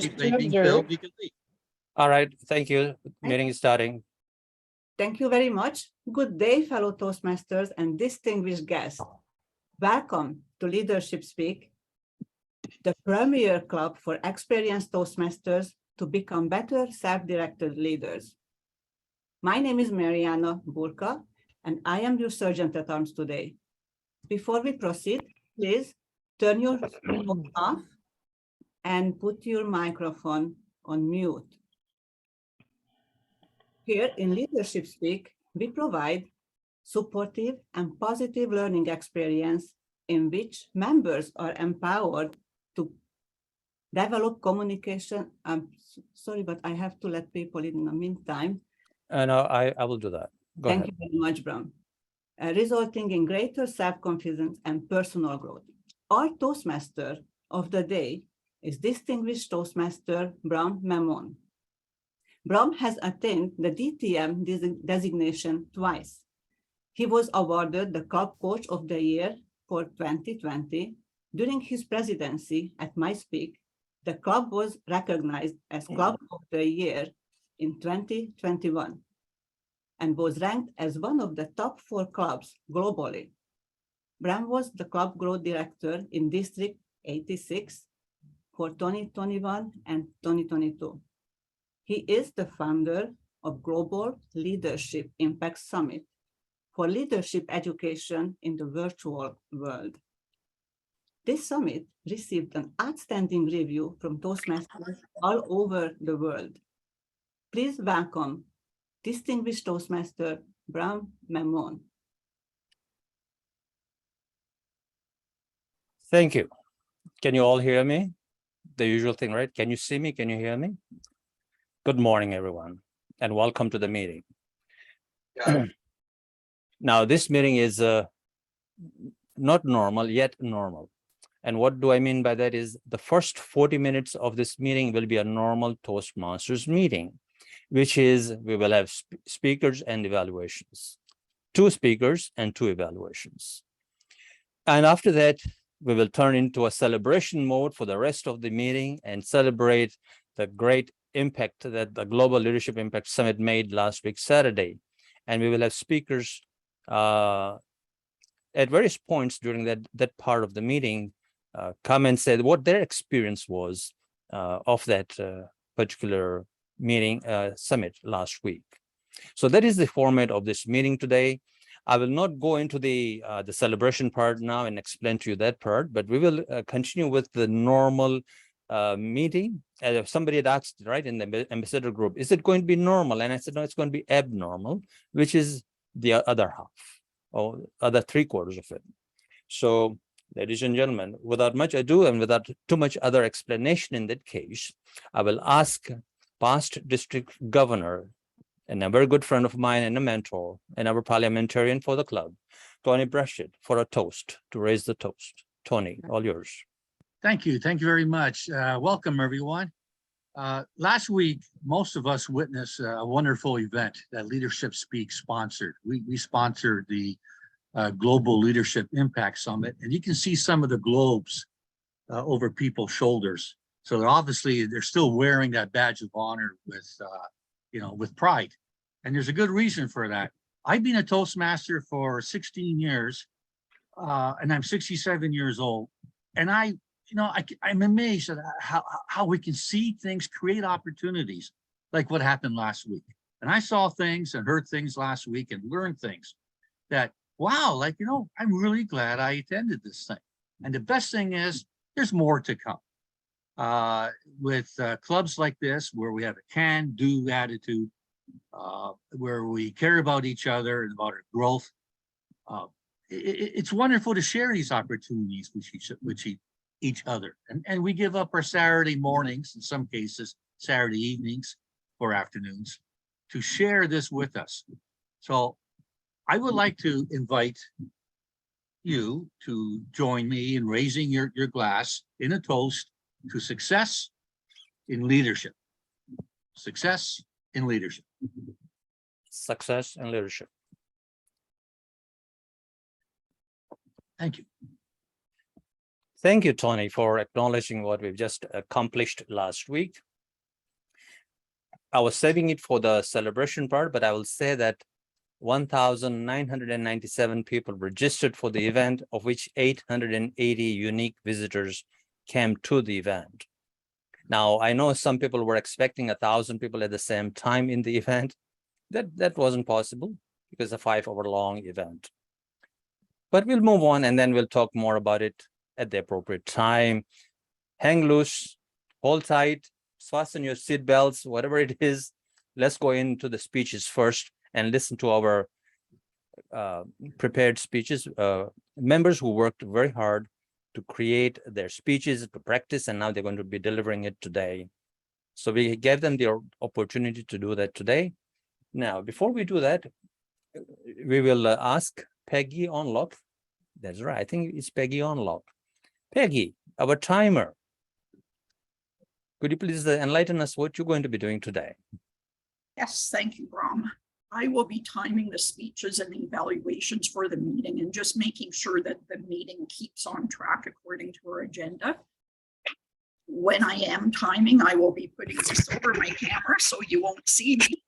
being filled, we can leave. All right, thank you. Meeting is starting. Thank you very much. Good day, fellow Toastmasters and distinguished guests. Welcome to Leadership Speak, the premier club for experienced Toastmasters to become better self-directed leaders. My name is Mariana Burka, and I am your Sergeant at Arms today. Before we proceed, please turn your phone off and put your microphone on mute. Here in Leadership Speak, we provide supportive and positive learning experience in which members are empowered to develop communication. I'm sorry, but I have to let people in the meantime. No, I will do that. Go ahead. Thank you very much, Brahm. Resulting in greater self-confidence and personal growth. Our Toastmaster of the day is distinguished Toastmaster Brahm Memone. Brahm has attained the DTM designation twice. He was awarded the Club Coach of the Year for 2020. During his presidency at MySpeak, the club was recognized as Club of the Year in 2021 and was ranked as one of the top 4 clubs globally. Brahm was the Club Growth Director in District 86 for 2021 and 2022. He is the founder of Global Leadership Impact Summit for leadership education in the virtual world. This summit received an outstanding review from Toastmasters all over the world. Please welcome distinguished Toastmaster Brahm Memone. Thank you. Can you all hear me? The usual thing, right? Can you see me? Can you hear me? Good morning, everyone, and welcome to the meeting. Now, this meeting is not normal, yet normal. And what do I mean by that is the first 40 minutes of this meeting will be a normal Toastmasters meeting, which is we will have speakers and evaluations, 2 speakers and 2 evaluations. And after that, we will turn into a celebration mode for the rest of the meeting and celebrate the great impact that the Global Leadership Impact Summit made last week, Saturday. And we will have speakers at various points during that part of the meeting come and say what their experience was of that particular meeting summit last week. So that is the format of this meeting today. I will not go into the celebration part now and explain to you that part, but we will continue with the normal meeting. Somebody had asked, right, in the ambassador group, is it going to be normal? And I said, no, it's going to be abnormal, which is the other half or other 3/4 of it. So, ladies and gentlemen, without much ado and without too much other explanation in that case, I will ask past district governor and a very good friend of mine and a mentor and our parliamentarian for the club, Tony Brashear, for a toast, to raise the toast. Tony, all yours. Thank you. Thank you very much. Welcome, everyone. Last week, most of us witnessed a wonderful event that Leadership Speak sponsored. We sponsored the Global Leadership Impact Summit, and you can see some of the globes over people's shoulders. So they're still wearing that badge of honor with pride. And there's a good reason for that. I've been a Toastmaster for 16 years, and I'm 67 years old. And I'm amazed at how we can see things, create opportunities like what happened last week. And I saw things and heard things last week and learned things that, wow, I'm really glad I attended this thing. And the best thing is there's more to come. With clubs like this, where we have a can-do attitude, where we care about each other and about our growth, it's wonderful to share these opportunities with each other. And we give up our Saturday mornings, in some cases, Saturday evenings or afternoons, to share this with us. So I would like to invite you to join me in raising your glass in a toast to success in leadership. Success in leadership. Success and leadership. Thank you. Thank you, Tony, for acknowledging what we've just accomplished last week. I was saving it for the celebration part, but I will say that 1,997 people registered for the event, of which 880 unique visitors came to the event. Now, I know some people were expecting 1,000 people at the same time in the event. That wasn't possible because it's a 5-hour-long event. But we'll move on and then we'll talk more about it at the appropriate time. Hang loose, hold tight, fasten your seat belts, whatever it is. Let's go into the speeches first and listen to our prepared speeches. Members who worked very hard to create their speeches, to practice, and now they're going to be delivering it today. So we gave them the opportunity to do that today. Now, before we do that, we will ask Peggy Onlock. That's right, I think it's Peggy Onlock. Peggy, our timer. Could you please enlighten us what you're going to be doing today? Yes, thank you, Brahm. I will be timing the speeches and the evaluations for the meeting and just making sure that the meeting keeps on track according to our agenda. When I am timing, I will be putting this over my camera so you won't see me,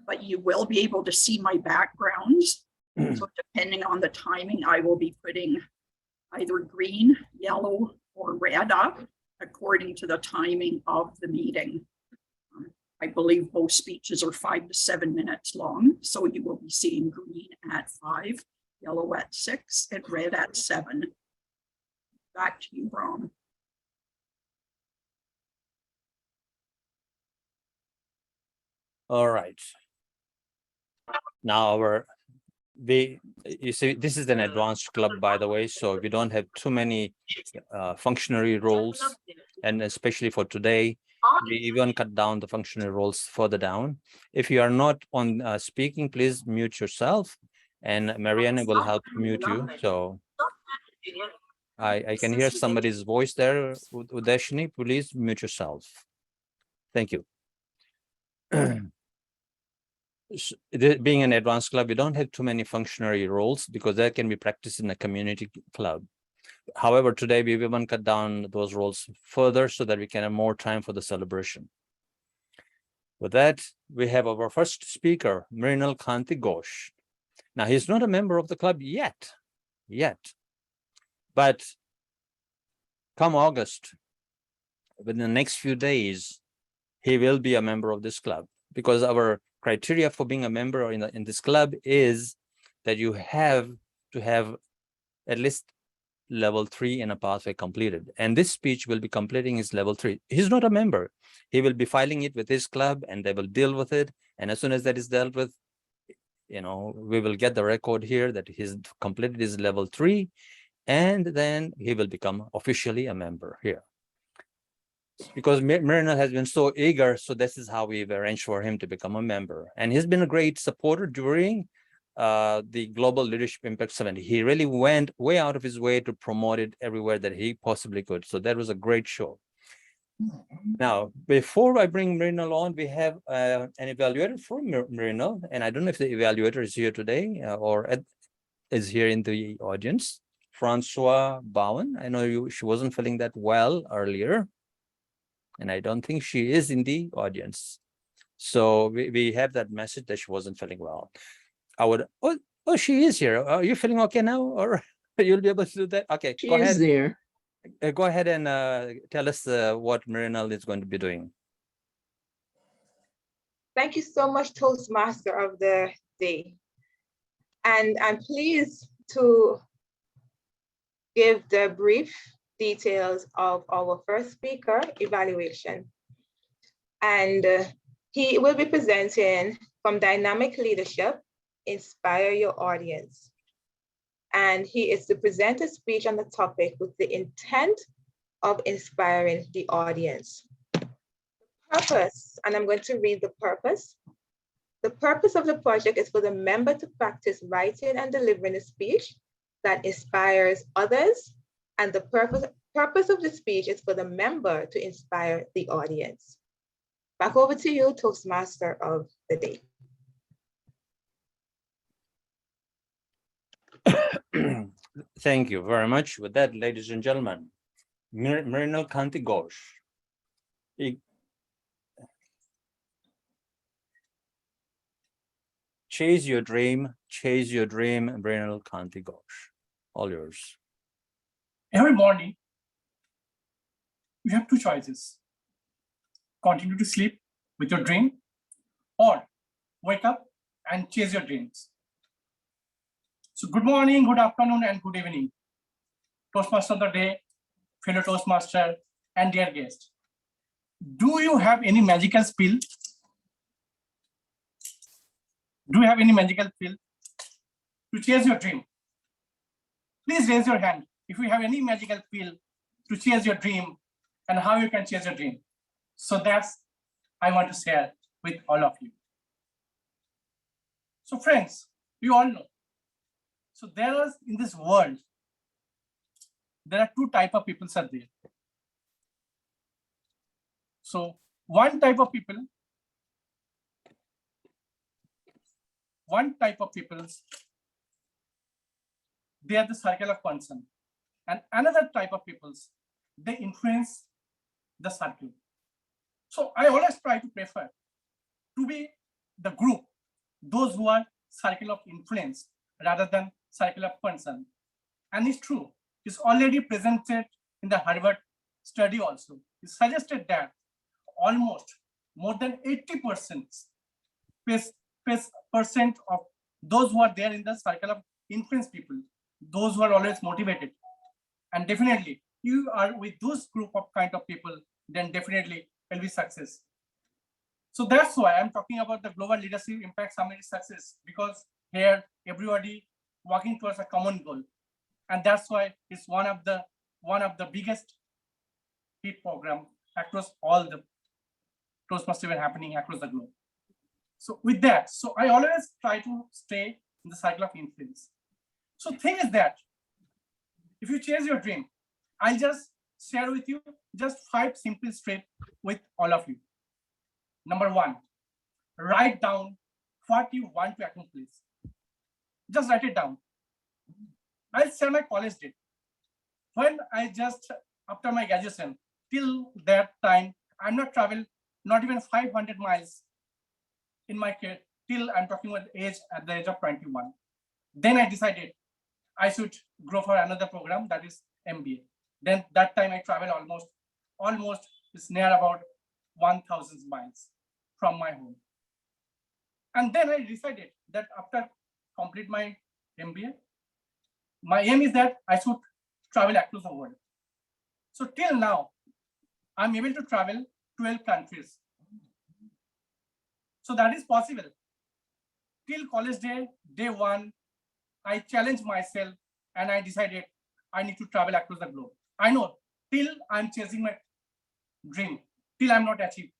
but you will be able to see my backgrounds. So depending on the timing, I will be putting either green, yellow, or red up according to the timing of the meeting. I believe both speeches are 5 to 7 minutes long. So you will be seeing green at 5, yellow at 6, and red at 7. Back to you, Brahm. All right. Now you see, this is an advanced club, by the way, so we don't have too many functionary roles, and especially for today, we even cut down the functionary roles further down. If you are not on speaking, please mute yourself, and Marianne will help mute you. So I can hear somebody's voice there. Udashini, please mute yourself. Thank you. Being an advanced club, we don't have too many functionary roles because that can be practiced in a community club. However, today we even cut down those roles further so that we can have more time for the celebration. With that, we have our first speaker, Mrinal Kanti Ghosh. Now, he's not a member of the club yet, but come August, within the next few days, he will be a member of this club, because our criteria for being a member in this club is that you have to have at least level 3 in a pathway completed. And this speech will be completing his level 3. He's not a member. He will be filing it with his club and they will deal with it. And as soon as that is dealt with, we will get the record here that he's completed his level 3, and then he will become officially a member here. Because Mrinal has been so eager, so this is how we've arranged for him to become a member. And he's been a great supporter during the Global Leadership Impact Summit. He really went way out of his way to promote it everywhere that he possibly could. So that was a great show. Now, before I bring Mrinal on, we have an evaluator from Mrinal, and I don't know if the evaluator is here today or is here in the audience. Francois Bowen. I know she wasn't feeling that well earlier, and I don't think she is in the audience. So we have that message that she wasn't feeling well. Oh, she is here. Are you feeling okay now, or you'll be able to do that? Okay, She go ahead. is there. Go ahead and tell us what Mrinal is going to be doing. Thank you so much, Toastmaster of the day. And I'm pleased to give the brief details of our first speaker evaluation. And he will be presenting from Dynamic Leadership, Inspire Your Audience. And he is to present a speech on the topic with the intent of inspiring the audience. Purpose, and I'm going to read the purpose. The purpose of the project is for the member to practice writing and delivering a speech that inspires others. And the purpose of the speech is for the member to inspire the audience. Back over to you, Toastmaster of the day. Thank you very much. With that, ladies and gentlemen, Mrinal Kanti Ghosh. Chase your dream, Mrinal Kanti Ghosh. All yours. Every morning, you have two choices. Continue to sleep with your dream, or wake up and chase your dreams. So good morning, good afternoon, and good evening. Toastmaster of the day, fellow Toastmaster, and dear guest. Do you have any magical pill? Do you have any magical pill to chase your dream? Please raise your hand if you have any magical pill to chase your dream and how you can chase your dream. So that's I want to share with all of you. So friends, you all know. So there is in this world, there are two types of people are there. So one type of people, they are the circle of concern. And another type of peoples, they influence the circle. So I always try to prefer to be the group, those who are circle of influence rather than circle of concern. And it's true, it's already presented in the Harvard study also. It suggested that almost more than 80% of those who are there in the circle of influence people, those who are always motivated. And definitely, you are with those group of kind of people, then definitely will be success. So that's why I'm talking about the Global Leadership Impact Summit success, because here everybody working towards a common goal. And that's why it's one of the biggest hit program across all the Toastmasters happening across the globe. So with that, so I always try to stay in the cycle of influence. So thing is that if you chase your dream, I'll just share with you just 5 simple steps with all of you. Number 1, write down what you want to accomplish. Just write it down. I'll share my college date. When I just, after my graduation, till that time, I'm not traveled, not even 500 miles in my career, till I'm talking about age at the age of 21. Then I decided I should go for another program, that is MBA. Then that time I travel almost it's near about 1,000 miles from my home. And then I decided that after complete my MBA, my aim is that I should travel across the world. So till now, I'm able to travel 12 countries. So that is possible. Till college day 1, I challenged myself and I decided I need to travel across the globe. I know till I'm chasing my dream, till I'm not achieved,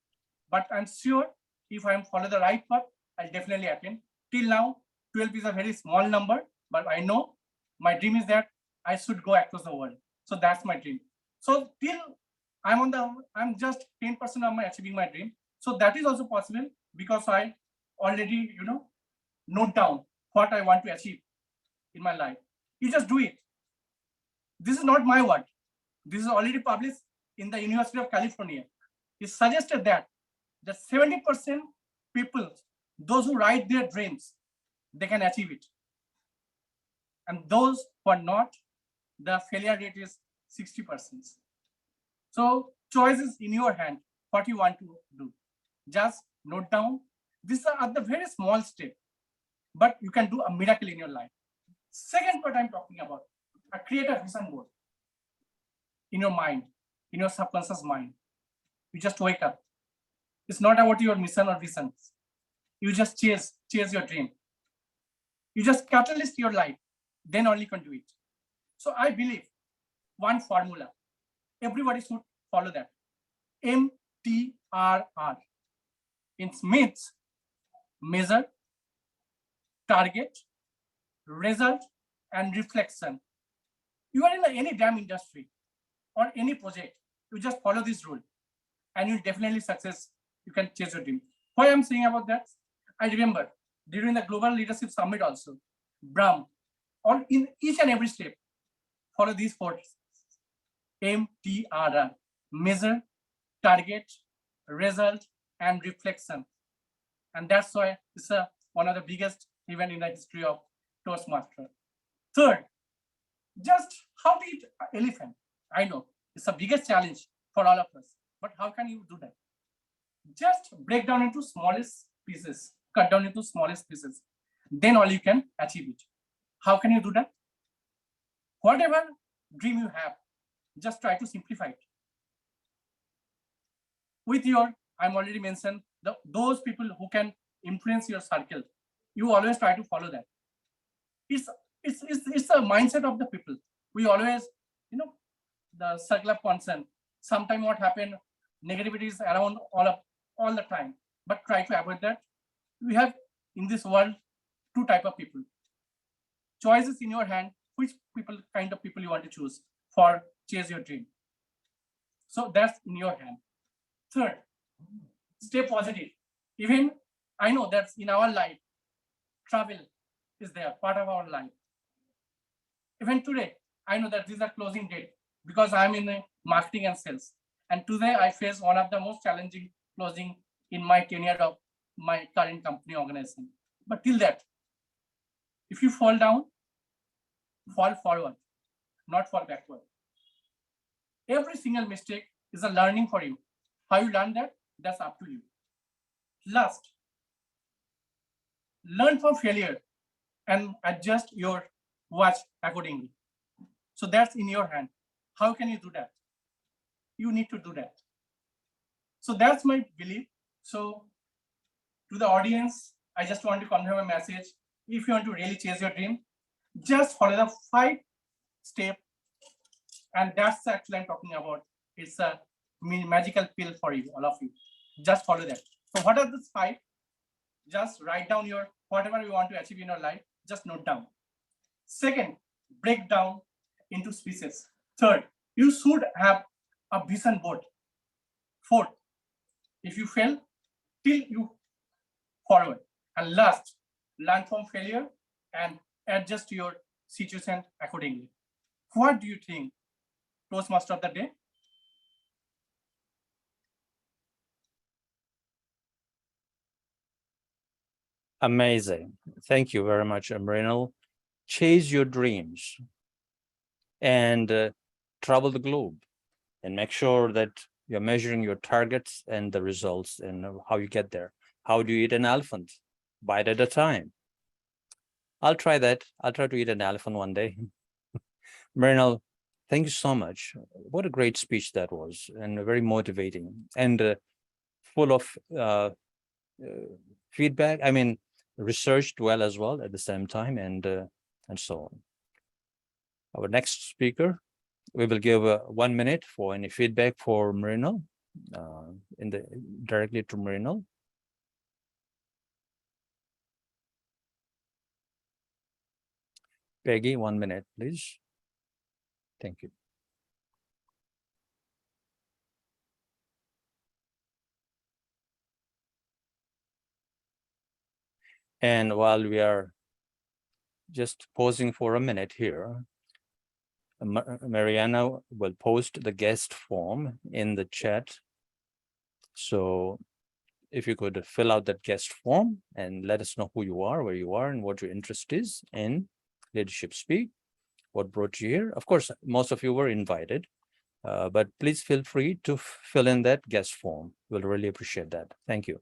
but I'm sure if I'm follow the right path, I'll definitely attain. Till now, 12 is a very small number, but I know my dream is that I should go across the world. So that's my dream. So till I'm just 10% of my achieving my dream. So that is also possible because I already, note down what I want to achieve in my life. You just do it. This is not my word. This is already published in the University of California. It suggested that 70% people, those who write their dreams, they can achieve it. And those who are not, the failure rate is 60%. So choice is in your hand, what you want to do. Just note down. These are the very small step, but you can do a miracle in your life. Second part I'm talking about, create a vision board in your mind, in your subconscious mind. You just wake up. It's not about your mission or visions. You just chase your dream. You just catalyst your life, then only can do it. So I believe one formula, everybody should follow that. MTRR. It means measure, target, result, and reflection. You are in any damn industry or any project, you just follow this rule and you'll definitely success. You can chase your dream. Why I'm saying about that? I remember during the Global Leadership Summit also, Brahm, in each and every step, follow these 4 MTRR: measure, target, result, and reflection. And that's why it's one of the biggest event in the history of Toastmaster. Third, just how to eat elephant. I know it's the biggest challenge for all of us, but how can you do that? Just break down into smallest pieces, cut down into smallest pieces. Then all you can achieve it. How can you do that? Whatever dream you have, just try to simplify it. With your, I'm already mentioned, those people who can influence your circle, you always try to follow that. It's a mindset of the people. We always, the circle of concern. Sometimes what happened, negativity is around all the time, but try to avoid that. We have in this world 2 types of people. Choices in your hand, which kind of people you want to choose for chase your dream. So that's in your hand. Third, stay positive. Even I know that's in our life, travel is there, part of our life. Even today, I know that this is a closing date because I'm in marketing and sales. And today I face one of the most challenging closing in my tenure of my current company organization. But till that, if you fall down, fall forward, not fall backward. Every single mistake is a learning for you. How you learn that, that's up to you. Last, learn from failure and adjust your watch accordingly. So that's in your hand. How can you do that? You need to do that. So that's my belief. So to the audience, I just want to convey a message. If you want to really chase your dream, just follow the 5 steps. And that's actually I'm talking about. It's a magical pill for you, all of you. Just follow that. So what are these 5? Just write down your whatever you want to achieve in your life, just note down. Second, break down into pieces. Third, you should have a vision board. Fourth, if you fail, till you forward. And last, learn from failure and adjust your situation accordingly. What do you think, Toastmaster of the day? Amazing. Thank you very much, Mrinal. Chase your dreams and travel the globe and make sure that you're measuring your targets and the results and how you get there. How do you eat an elephant? Bite at a time. I'll try that. I'll try to eat an elephant one day. Mrinal, thank you so much. What a great speech that was, and very motivating and full of feedback. I mean, researched well as well at the same time, and so on. Our next speaker, we will give 1 minute for any feedback for Mrinal, directly to Mrinal. Peggy, 1 minute, please. Thank you. And while we are just pausing for a minute here, Mariana will post the guest form in the chat. So if you could fill out that guest form and let us know who you are, where you are, and what your interest is in Leadership Speak, what brought you here. Of course, most of you were invited, but please feel free to fill in that guest form. We'll really appreciate that. Thank you.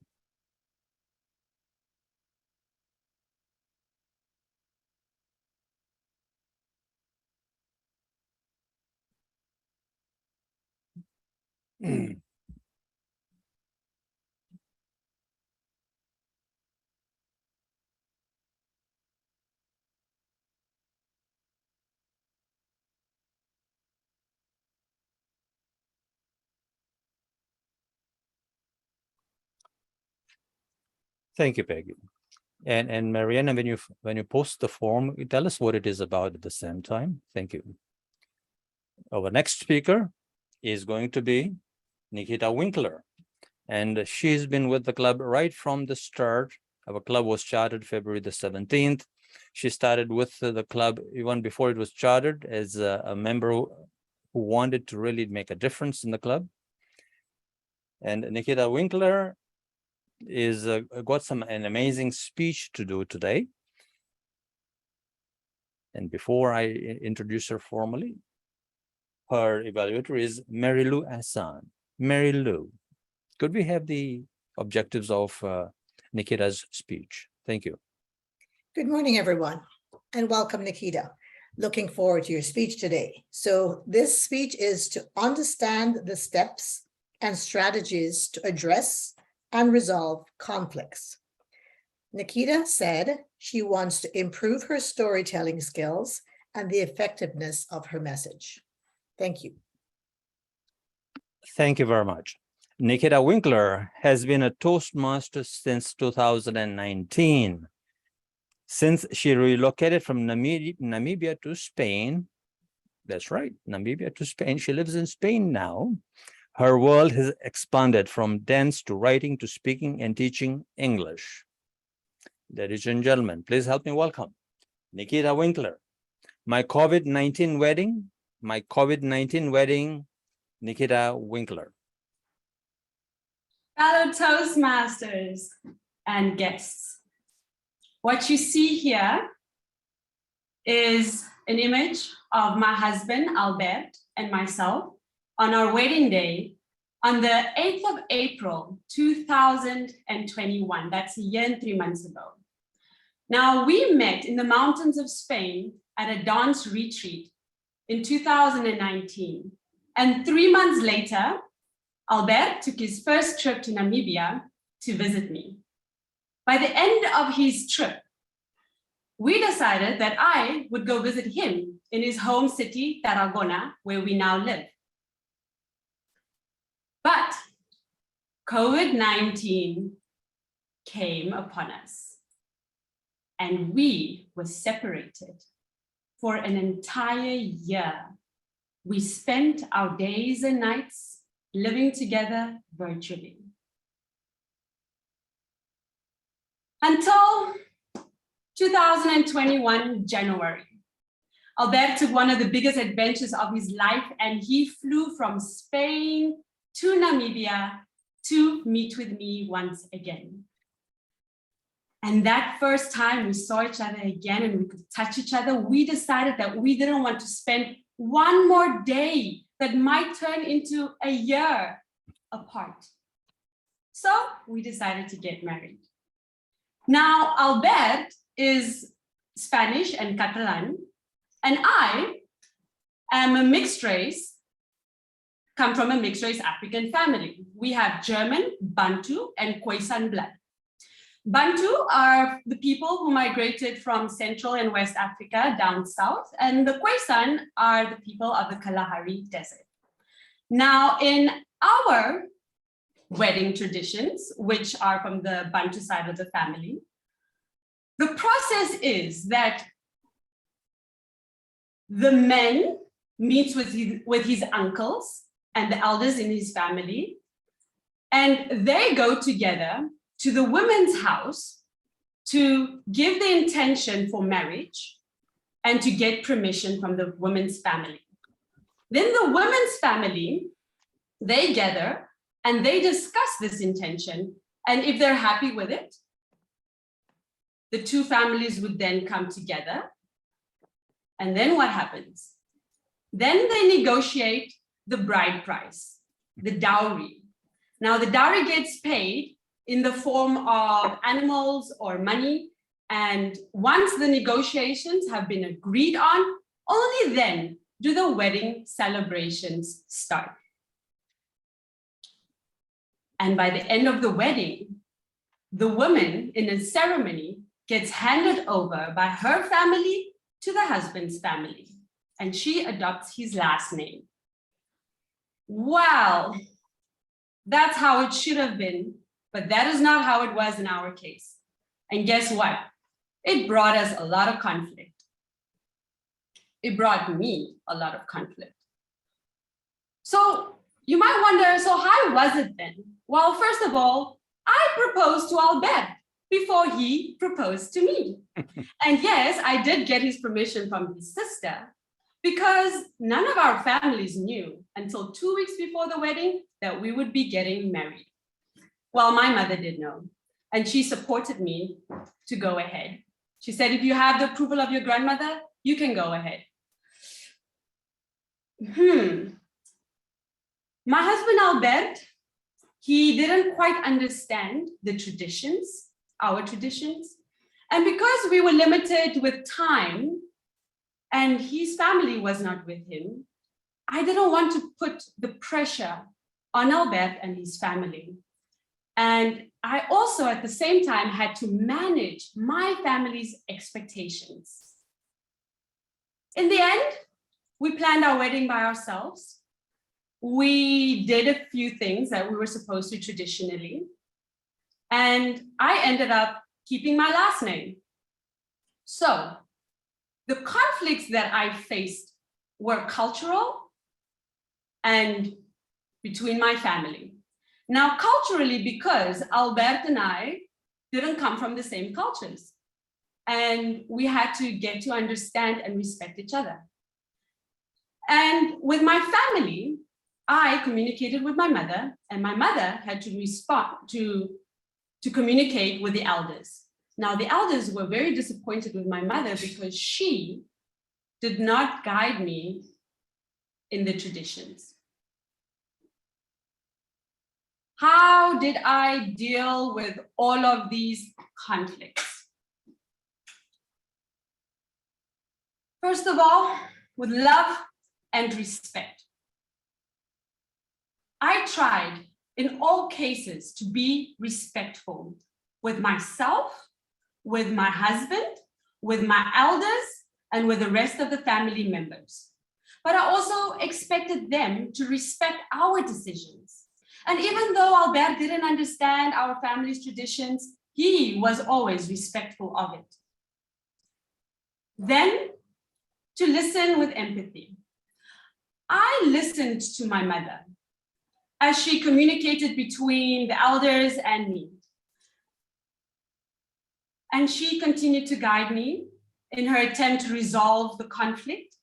Thank you, Peggy. And Mariana, when you post the form, you tell us what it is about at the same time. Thank you. Our next speaker is going to be Nikhita Winkler, and she's been with the club right from the start. Our club was started February the 17th. She started with the club even before it was chartered as a member who wanted to really make a difference in the club. And Nikhita Winkler is got an amazing speech to do today. And before I introduce her formally, her evaluator is Mary Lou Hassan. Mary Lou, could we have the objectives of Nikhita's speech? Thank you. Good morning, everyone, and welcome, Nikhita. Looking forward to your speech today. So this speech is to understand the steps and strategies to address and resolve conflicts. Nikhita said she wants to improve her storytelling skills and the effectiveness of her message. Thank you. Thank you very much. Nikhita Winkler has been a Toastmaster since 2019. Since she relocated from Namibia to Spain, that's right, Namibia to Spain, she lives in Spain now. Her world has expanded from dance to writing to speaking and teaching English. Ladies and gentlemen, please help me welcome Nikhita Winkler. My COVID-19 wedding, Nikhita Winkler. Fellow Toastmasters and guests, what you see here is an image of my husband, Albert, and myself on our wedding day on the 8th of April, 2021. That's a year and 3 months ago. Now, we met in the mountains of Spain at a dance retreat in 2019. And 3 months later, Albert took his first trip to Namibia to visit me. By the end of his trip, we decided that I would go visit him in his home city, Tarragona, where we now live. But COVID-19 came upon us and we were separated for an entire year. We spent our days and nights living together virtually. Until 2021 January, Albert took one of the biggest adventures of his life and he flew from Spain to Namibia to meet with me once again. And that first time we saw each other again and we could touch each other, we decided that we didn't want to spend one more day that might turn into a year apart. So we decided to get married. Now, Albert is Spanish and Catalan, and I am a mixed race, come from a mixed race African family. We have German, Bantu, and Khoisan blood. Bantu are the people who migrated from Central and West Africa down south, and the Khoisan are the people of the Kalahari Desert. Now, in our wedding traditions, which are from the Bantu side of the family, the process is that the man meets with his uncles and the elders in his family, and they go together to the women's house to give the intention for marriage and to get permission from the women's family. Then the women's family, they gather and they discuss this intention, and if they're happy with it, the two families would then come together. And then what happens? Then they negotiate the bride price, the dowry. Now the dowry gets paid in the form of animals or money. And once the negotiations have been agreed on, only then do the wedding celebrations start. And by the end of the wedding, the woman in a ceremony gets handed over by her family to the husband's family, and she adopts his last name. Well, that's how it should have been, but that is not how it was in our case. And guess what? It brought us a lot of conflict. It brought me a lot of conflict. So you might wonder, so how was it then? Well, first of all, I proposed to Albert before he proposed to me. And yes, I did get his permission from his sister, because none of our families knew until 2 weeks before the wedding that we would be getting married. Well, my mother did know, and she supported me to go ahead. She said, if you have the approval of your grandmother, you can go ahead. My husband, Albert, he didn't quite understand the traditions, our traditions. And because we were limited with time and his family was not with him, I didn't want to put the pressure on Albert and his family. And I also, at the same time, had to manage my family's expectations. In the end, we planned our wedding by ourselves. We did a few things that we were supposed to traditionally. And I ended up keeping my last name. So the conflicts that I faced were cultural and between my family. Now, culturally, because Albert and I didn't come from the same cultures, and we had to get to understand and respect each other. And with my family, I communicated with my mother, and my mother had to respond to communicate with the elders. Now, the elders were very disappointed with my mother because she did not guide me in the traditions. How did I deal with all of these conflicts? First of all, with love and respect. I tried in all cases to be respectful with myself, with my husband, with my elders, and with the rest of the family members. But I also expected them to respect our decisions. And even though Albert didn't understand our family's traditions, he was always respectful of it. Then, to listen with empathy. I listened to my mother as she communicated between the elders and me. And she continued to guide me in her attempt to resolve the conflict.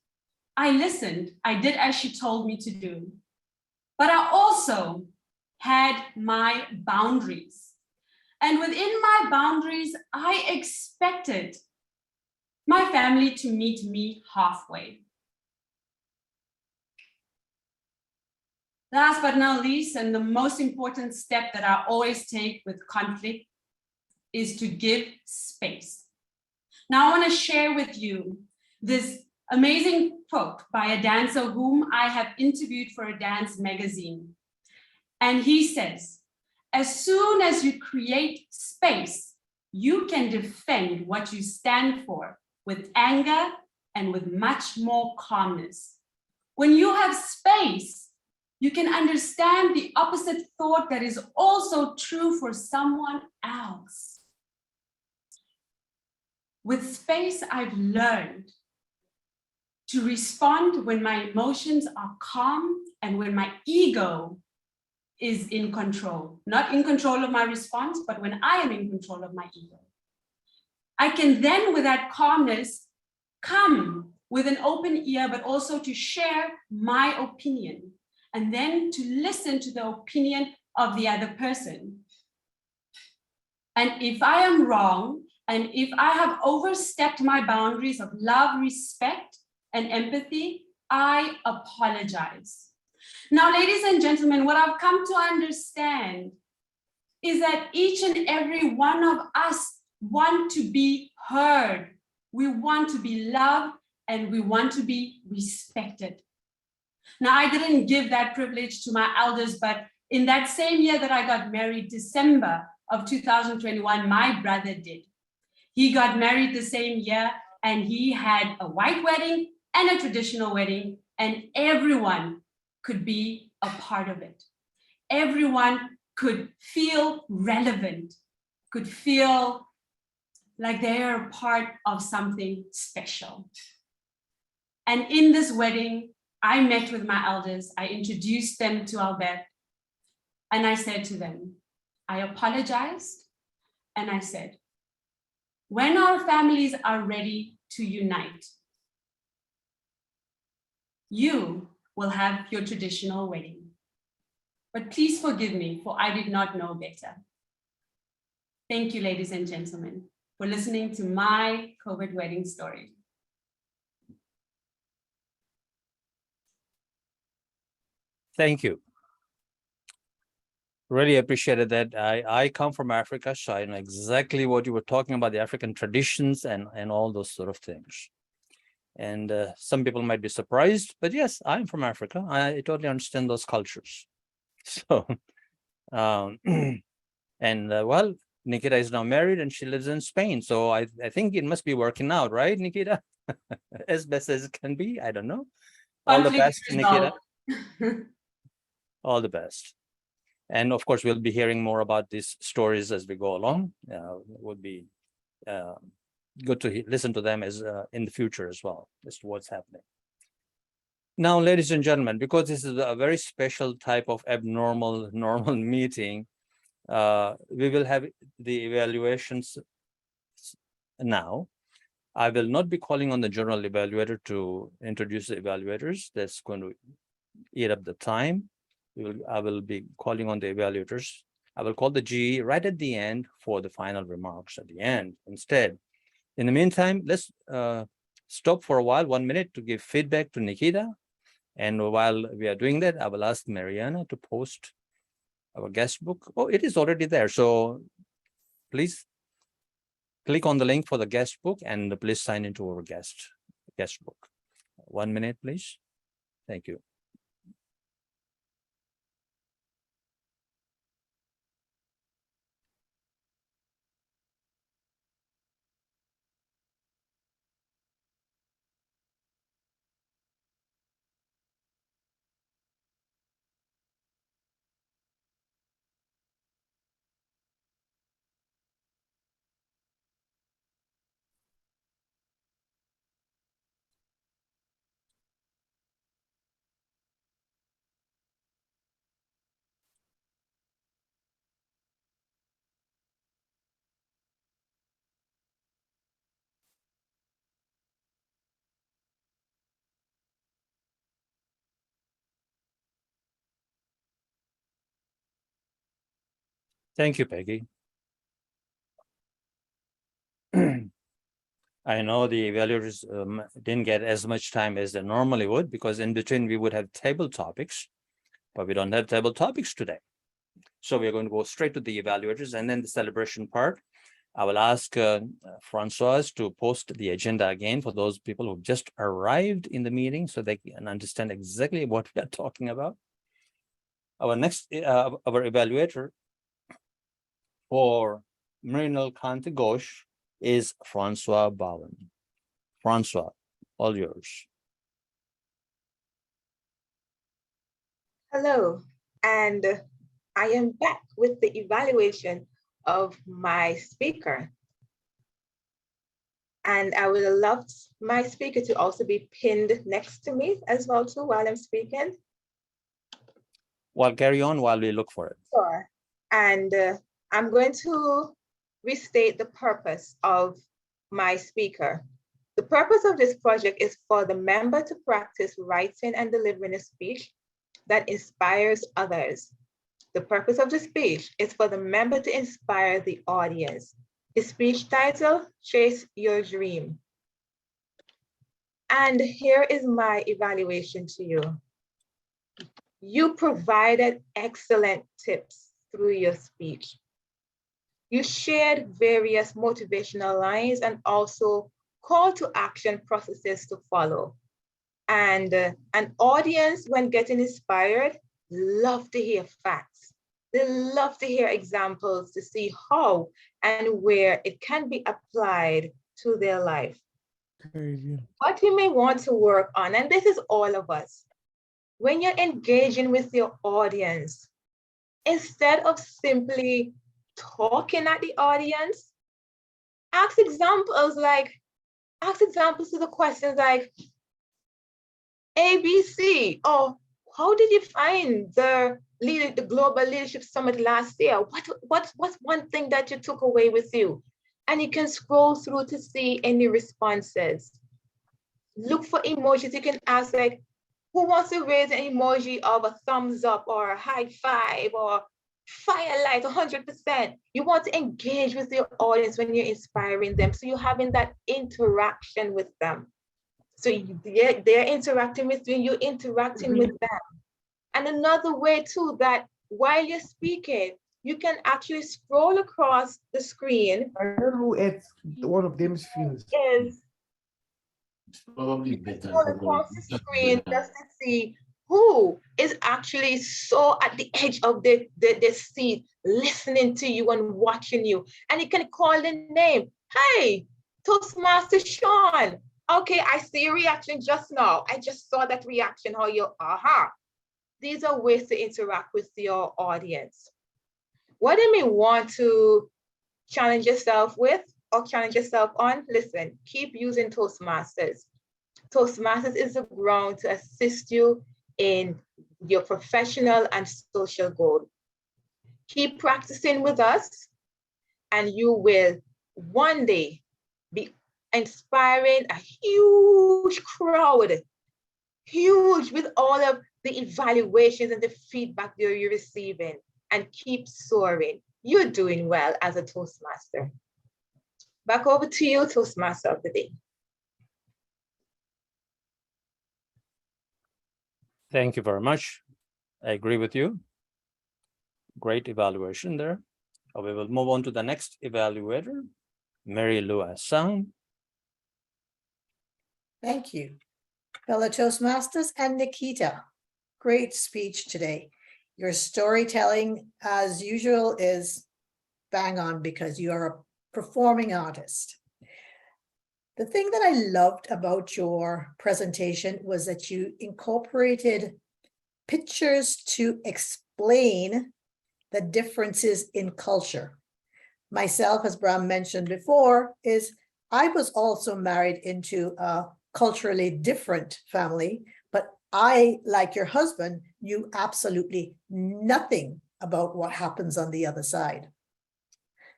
I listened, I did as she told me to do. But I also had my boundaries. And within my boundaries, I expected my family to meet me halfway. Last but not least, and the most important step that I always take with conflict is to give space. Now I want to share with you this amazing quote by a dancer whom I have interviewed for a dance magazine. And he says, as soon as you create space, you can defend what you stand for with anger and with much more calmness. When you have space, you can understand the opposite thought that is also true for someone else. With space, I've learned to respond when my emotions are calm and when my ego is in control. Not in control of my response, but when I am in control of my ego. I can then, with that calmness, come with an open ear, but also to share my opinion, and then to listen to the opinion of the other person. And if I am wrong, and if I have overstepped my boundaries of love, respect, and empathy, I apologize. Now, ladies and gentlemen, what I've come to understand is that each and every one of us want to be heard. We want to be loved and we want to be respected. Now, I didn't give that privilege to my elders, but in that same year that I got married, December of 2021, my brother did. He got married the same year and he had a white wedding and a traditional wedding, and everyone could be a part of it. Everyone could feel relevant, could feel like they are a part of something special. And in this wedding, I met with my elders, I introduced them to Albert, and I said to them, I apologized, And I said, when our families are ready to unite, you will have your traditional wedding. But please forgive me, for I did not know better. Thank you, ladies and gentlemen, for listening to my COVID wedding story. Thank you. Really appreciated that. I come from Africa, so I know exactly what you were talking about, the African traditions and all those sort of things. And some people might be surprised, but yes, I'm from Africa. I totally understand those cultures. So, well, Nikhita is now married and she lives in Spain. So I think it must be working out, right, Nikhita? As best as it can be. I don't know. All the best, Nikhita. All the best. And of course, we'll be hearing more about these stories as we go along. It would be good to listen to them as in the future as well, as to what's happening. Now, ladies and gentlemen, because this is a very special type of abnormal normal meeting, we will have the evaluations now. I will not be calling on the general evaluator to introduce the evaluators. That's going to eat up the time. I will be calling on the evaluators. I will call the GE right at the end for the final remarks at the end instead. In the meantime, let's stop for a while, 1 minute, to give feedback to Nikhita. And while we are doing that, I will ask Mariana to post our guest book. Oh, it is already there. So please click on the link for the guest book and please sign into our guest book. 1 minute, please. Thank you. Thank you, Peggy. I know the evaluators didn't get as much time as they normally would, because in between we would have table topics, but we don't have table topics today. So we're going to go straight to the evaluators, and then the celebration part. I will ask Francoise to post the agenda again for those people who just arrived in the meeting so they can understand exactly what we are talking about. Our next, our evaluator for Mrinal, Kanti, Ghosh is Francois Bowen. Francois, all yours. Hello, and I am back with the evaluation of my speaker. And I would love my speaker to also be pinned next to me as well too while I'm speaking. Well, carry on while we look for it. Sure. And I'm going to restate the purpose of my speaker. The purpose of this project is for the member to practice writing and delivering a speech that inspires others. The purpose of the speech is for the member to inspire the audience. The speech title, Chase Your Dream. And here is my evaluation to you. You provided excellent tips through your speech. You shared various motivational lines and also call to action processes to follow. And an audience, when getting inspired, love to hear facts. They love to hear examples to see how and where it can be applied to their life. What you may want to work on, and this is all of us, when you're engaging with your audience, instead of simply talking at the audience, ask examples to the questions like ABC, or how did you find the the Global Leadership Summit last year. What's one thing that you took away with you? And you can scroll through to see any responses. Look for emojis. You can ask, like, who wants to raise an emoji of a thumbs up or a high five or firelight, 100%. You want to engage with your audience when you're inspiring them. So you're having that interaction with them. So they're interacting with you, you're interacting with them. And another way too, that while you're speaking, you can actually scroll across the screen. I don't know it's one of them feels. Is Probably better. scroll across the screen just to see who is actually so at the edge of the seat, listening to you and watching you. And you can call the name. Hey, Toastmaster Sean. Okay, I see your reaction just now. I just saw that reaction, how you, These are ways to interact with your audience. What you may want to challenge yourself with or challenge yourself on, listen, keep using Toastmasters. Toastmasters is the ground to assist you in your professional and social goal. Keep practicing with us and you will one day be inspiring a huge crowd, huge, with all of the evaluations and the feedback that you're receiving, and keep soaring. You're doing well as a Toastmaster. Back over to you, Toastmaster of the day. Thank you very much. I agree with you. Great evaluation there. We will move on to the next evaluator, Mary Lou Assam. Thank you. Fellow Toastmasters and Nikhita, great speech today. Your storytelling, as usual, is bang on because you are a performing artist. The thing that I loved about your presentation was that you incorporated pictures to explain the differences in culture. Myself, as Brahm mentioned before, I was also married into a culturally different family, but I, like your husband, knew absolutely nothing about what happens on the other side.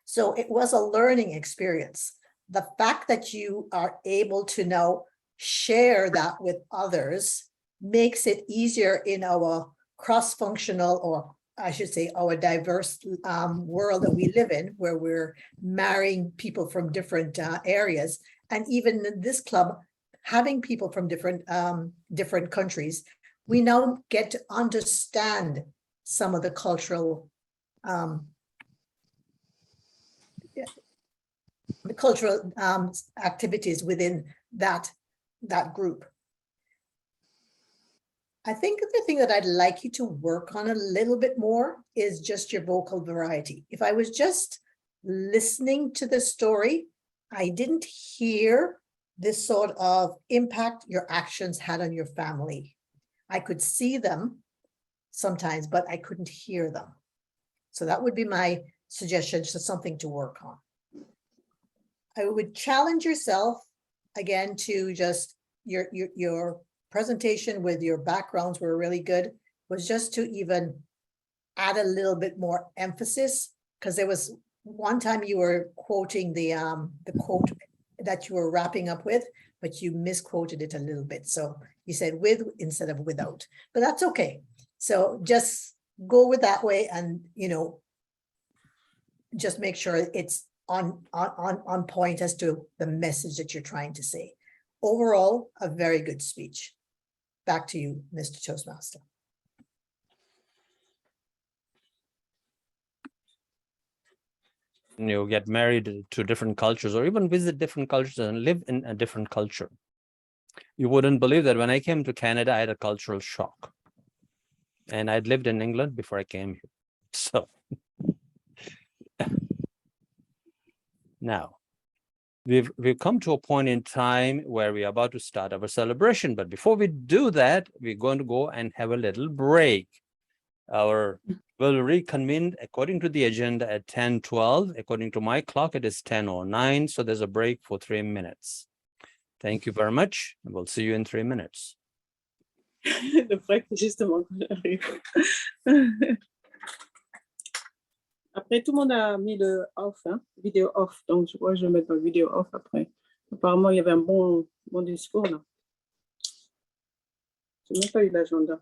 So it was a learning experience. The fact that you are able to now share that with others makes it easier in our cross-functional, or I should say our diverse world that we live in, where we're marrying people from different areas. And even in this club, having people from different countries, we now get to understand some of the cultural activities within that group. I think the thing that I'd like you to work on a little bit more is just your vocal variety. If I was just listening to the story, I didn't hear this sort of impact your actions had on your family. I could see them sometimes, but I couldn't hear them. So that would be my suggestion, just something to work on. I would challenge yourself again to just your presentation with your backgrounds were really good, was just to even add a little bit more emphasis, because there was one time you were quoting the quote that you were wrapping up with, but you misquoted it a little bit. So you said with instead of without, but that's okay. So just go with that way, and just make sure it's on point as to the message that you're trying to say. Overall, a very good speech. Back to you, Mr. Toastmaster. You get married to different cultures, or even visit different cultures and live in a different culture. You wouldn't believe that when I came to Canada, I had a cultural shock. And I'd lived in England before I came here. So now we've come to a point in time where we're about to start our celebration. But before we do that, we're going to go and have a little break. We'll reconvene according to the agenda at 10:12. According to my clock, it is 10:09. So there's a break for 3 minutes. Thank you very much. And we'll see you in 3 minutes. Le break, justement, quand j'arrive. Après, tout le monde a mis le off, hein, vidéo off. Donc, je crois que je vais mettre ma vidéo off après. Apparemment, il y avait un bon discours là. Je n'ai même pas eu l'agenda.